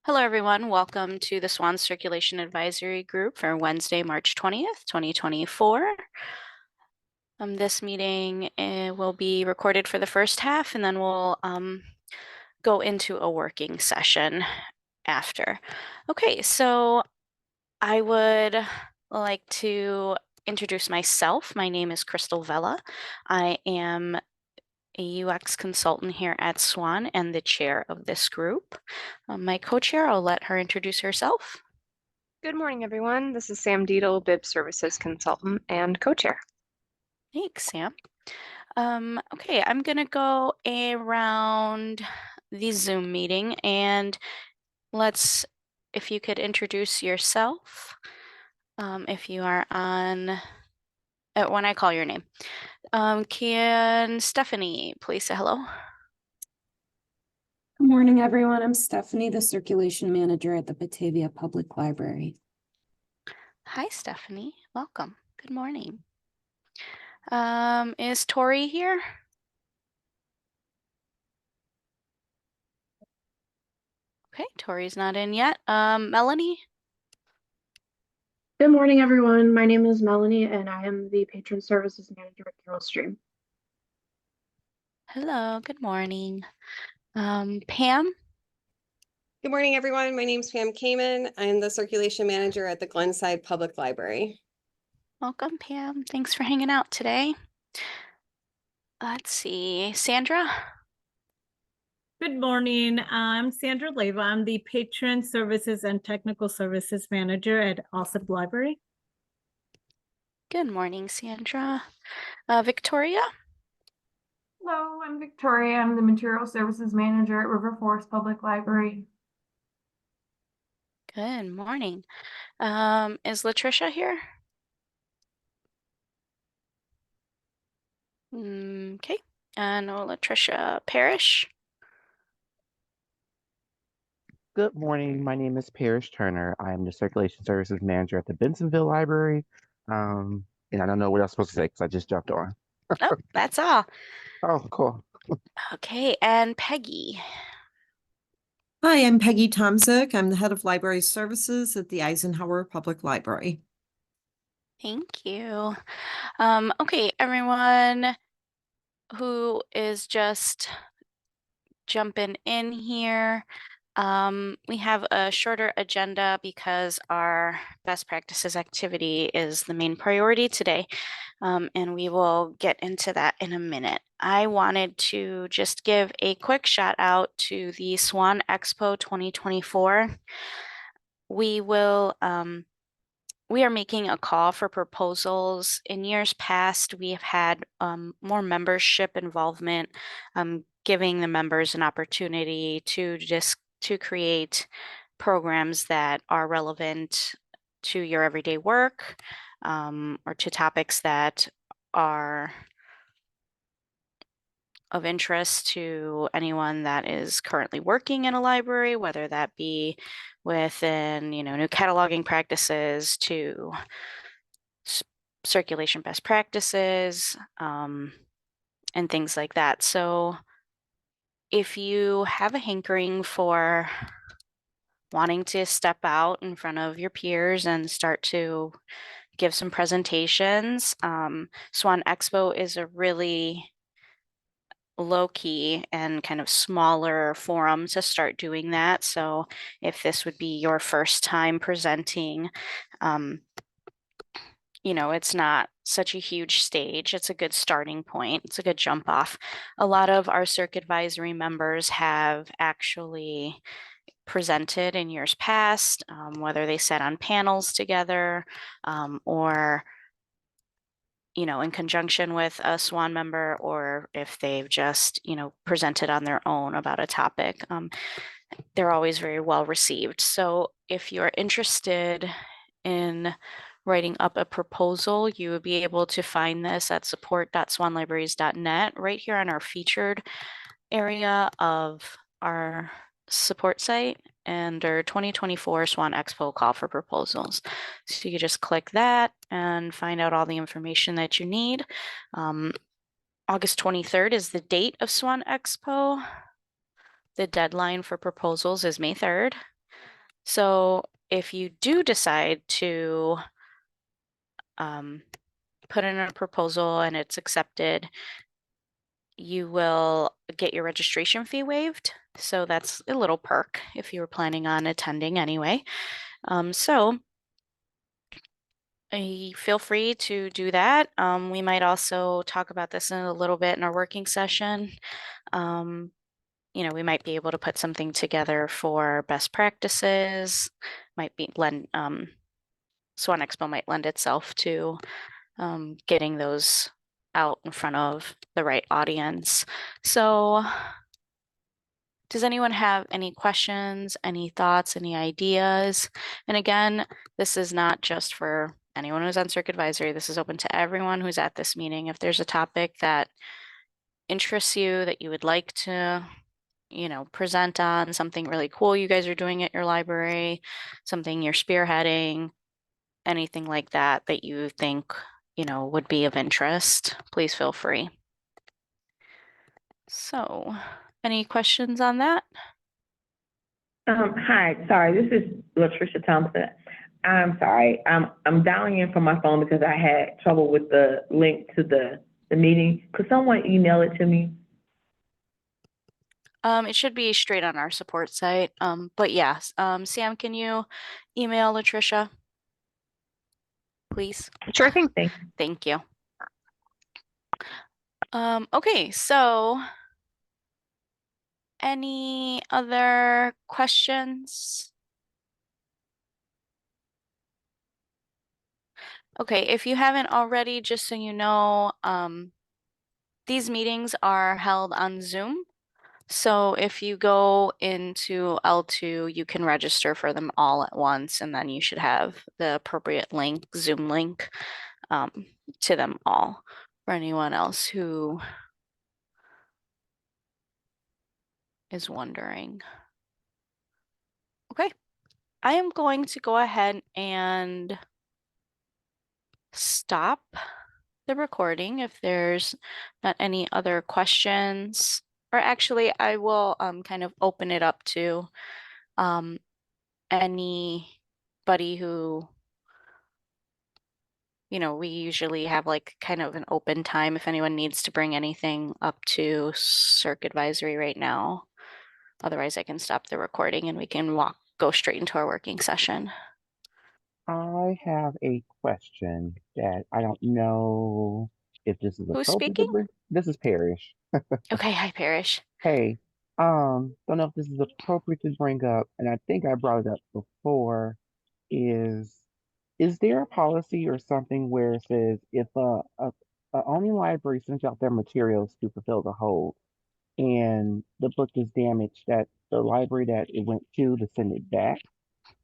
Hello, everyone. Welcome to the SWAN Circulation Advisory Group for Wednesday, March 20th, 2024. This meeting will be recorded for the first half, and then we'll go into a working session after. Okay, so I would like to introduce myself. My name is Crystal Vela. I am a UX consultant here at SWAN and the chair of this group. My co-chair, I'll let her introduce herself. Good morning, everyone. This is Sam Deedle, BIB Services Consultant and co-chair. Thanks, Sam. Okay, I'm gonna go around the Zoom meeting and if you could introduce yourself, if you are on, when I call your name. Can Stephanie please say hello? Good morning, everyone. I'm Stephanie, the circulation manager at the Batavia Public Library. Hi, Stephanie. Welcome. Good morning. Is Tori here? Okay, Tori's not in yet. Melanie? Good morning, everyone. My name is Melanie, and I am the Patron Services Manager at Carol Stream. Hello, good morning. Pam? Good morning, everyone. My name is Pam Kamen. I'm the circulation manager at the Glenside Public Library. Welcome, Pam. Thanks for hanging out today. Let's see, Sandra? Good morning. I'm Sandra Leva. I'm the Patron Services and Technical Services Manager at OSIP Library. Good morning, Sandra. Victoria? Hello, I'm Victoria. I'm the Material Services Manager at River Forest Public Library. Good morning. Is Latricia here? Okay. No, Latricia Parrish. Good morning. My name is Parrish Turner. I am the Circulation Services Manager at the Bentonville Library. And I don't know what I'm supposed to say because I just jumped on. Oh, that's all. Oh, cool. Okay, and Peggy. Hi, I'm Peggy Tomzik. I'm the head of library services at the Eisenhower Public Library. Thank you. Okay, everyone who is just jumping in here. We have a shorter agenda because our best practices activity is the main priority today, and we will get into that in a minute. I wanted to just give a quick shout out to the SWAN Expo 2024. We are making a call for proposals. In years past, we have had more membership involvement, giving the members an opportunity to create programs that are relevant to your everyday work, or to topics that are of interest to anyone that is currently working in a library, whether that be within, new cataloging practices to circulation best practices, and things like that. So if you have a hankering for wanting to step out in front of your peers and start to give some presentations, SWAN Expo is a really low-key and kind of smaller forum to start doing that. So if this would be your first time presenting, it's not such a huge stage. It's a good starting point. It's a good jump off. A lot of our Circ Advisory members have actually presented in years past, whether they sat on panels together, or in conjunction with a SWAN member, or if they've just, presented on their own about a topic. They're always very well received. So if you're interested in writing up a proposal, you would be able to find this at support.swanlibraries.net right here on our featured area of our support site and our 2024 SWAN Expo call for proposals. So you just click that and find out all the information that you need. August 23rd is the date of SWAN Expo. the deadline for proposals is May 3rd. So if you do decide to put in a proposal and it's accepted, you will get your registration fee waived. So that's a little perk if you were planning on attending anyway. So feel free to do that. We might also talk about this in a little bit in our working session. We might be able to put something together for best practices. Might be SWAN Expo might lend itself to getting those out in front of the right audience. So does anyone have any questions, any thoughts, any ideas? And again, this is not just for anyone who's on Circuit Advisory. This is open to everyone who's at this meeting. If there's a topic that interests you, that you would like to, present on, something really cool you guys are doing at your library, something you're spearheading, anything like that that you think, would be of interest, please feel free. So, any questions on that? Hi, sorry, this is Latricia Thompson. I'm sorry, I'm dialing in from my phone because I had trouble with the link to the meeting. Could someone email it to me? It should be straight on our support site. But yes, Sam, can you email Latricia, please? Sure thing. Thank you. Okay, so any other questions? Okay, if you haven't already, just so you know, these meetings are held on Zoom. So if you go into L2, you can register for them all at once, and then you should have the appropriate link, Zoom link, to them all. For anyone else who is wondering. Okay, I am going to go ahead and stop the recording if there's not any other questions. Or actually, I will kind of open it up to anybody who, we usually have like kind of an open time if anyone needs to bring anything up to Circ Advisory right now. Otherwise, I can stop the recording and we can go straight into our working session. I have a question that I don't know if this is Who's appropriate to speaking? bring. This is Parrish. Okay, hi, Parrish. Hey, don't know if this is appropriate to bring up, and I think I brought it up before. Is there a policy or something where it says if a owning library sends out their materials to fulfill the hold and the book is damaged, that the library that it went to send it back?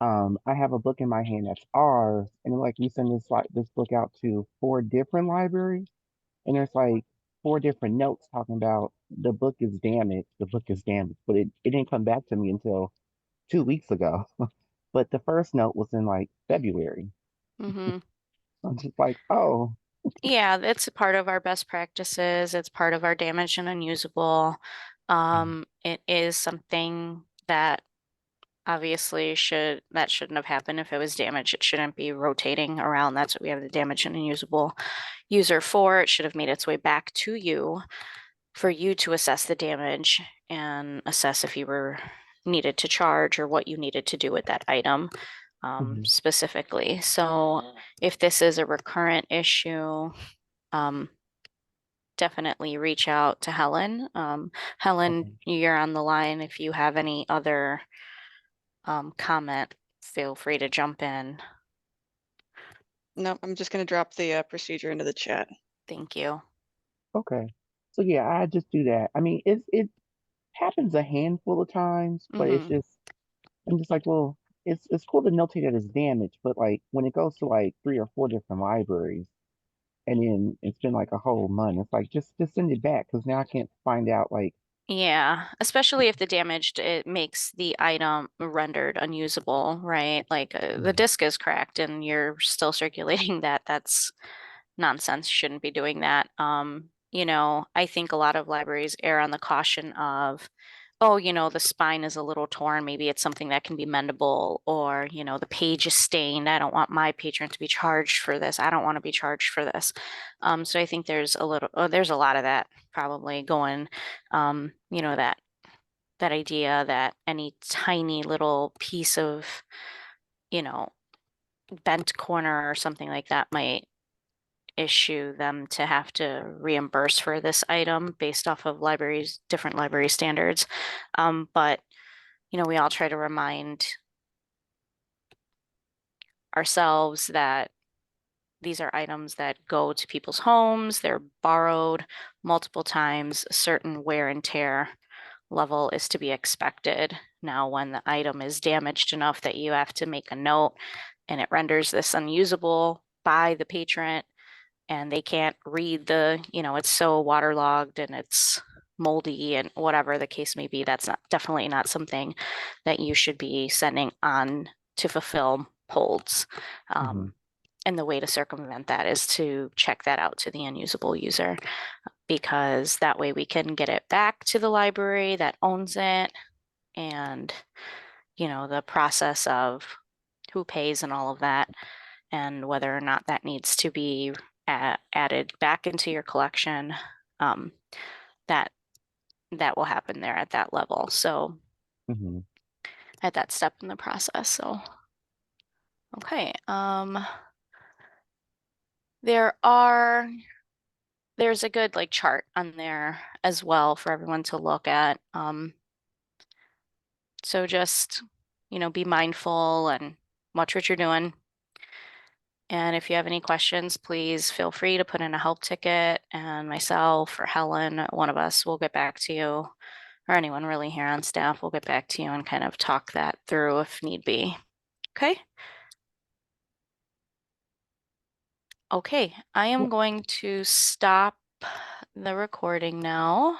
I have a book in my hand that's ours, and like we send this book out to 4 different libraries, and there's like 4 different notes talking about the book is damaged, but it didn't come back to me until 2 weeks ago. But the first note was in like February. Mm-hmm. I'm just like, oh. Yeah, it's a part of our best practices. It's part of our damaged and unusable. It is something that obviously shouldn't have happened if it was damaged. It shouldn't be rotating around. That's what we have the damaged and unusable user for. It should have made its way back to you for you to assess the damage and assess if you were needed to charge or what you needed to do with that item specifically. So if this is a recurrent issue, definitely reach out to Helen. Helen, you're on the line. If you have any other comment, feel free to jump in. No, I'm just going to drop the procedure into the chat. Thank you. Okay. So yeah, I just do that. I mean, it happens a handful of times, but I'm just like, well, it's cool to notate that it's damaged, but like when it goes to like 3 or 4 different libraries, and then it's been like a whole month, it's like just send it back because now I can't find out like. Yeah, especially if the damaged, it makes the item rendered unusable, right? Like the disk is cracked and you're still circulating that. That's nonsense. Shouldn't be doing that. I think a lot of libraries err on the caution of oh, the spine is a little torn, maybe it's something that can be mendable, or, the page is stained. I don't want my patron to be charged for this. I don't want to be charged for this. So I think there's a lot of that probably going, that idea that any tiny little piece of, bent corner or something like that might issue them to have to reimburse for this item based off of different library standards. But we all try to remind ourselves that these are items that go to people's homes, they're borrowed multiple times, a certain wear and tear level is to be expected. Now, when the item is damaged enough that you have to make a note and it renders this unusable by the patron, and they can't read it's so waterlogged and it's moldy and whatever the case may be, that's definitely not something that you should be sending on to fulfill holds. And the way to circumvent that is to check that out to the unusable user, because that way we can get it back to the library that owns it, and the process of who pays and all of that, and whether or not that needs to be added back into your collection, that will happen there at that level. So at that step in the process. So okay, there's a good chart on there as well for everyone to look at. So just be mindful and watch what you're doing. And if you have any questions, please feel free to put in a help ticket, and myself or Helen, one of us, will get back to you, or anyone really here on staff will get back to you and kind of talk that through if need be. Okay. Okay, I am going to stop the recording now.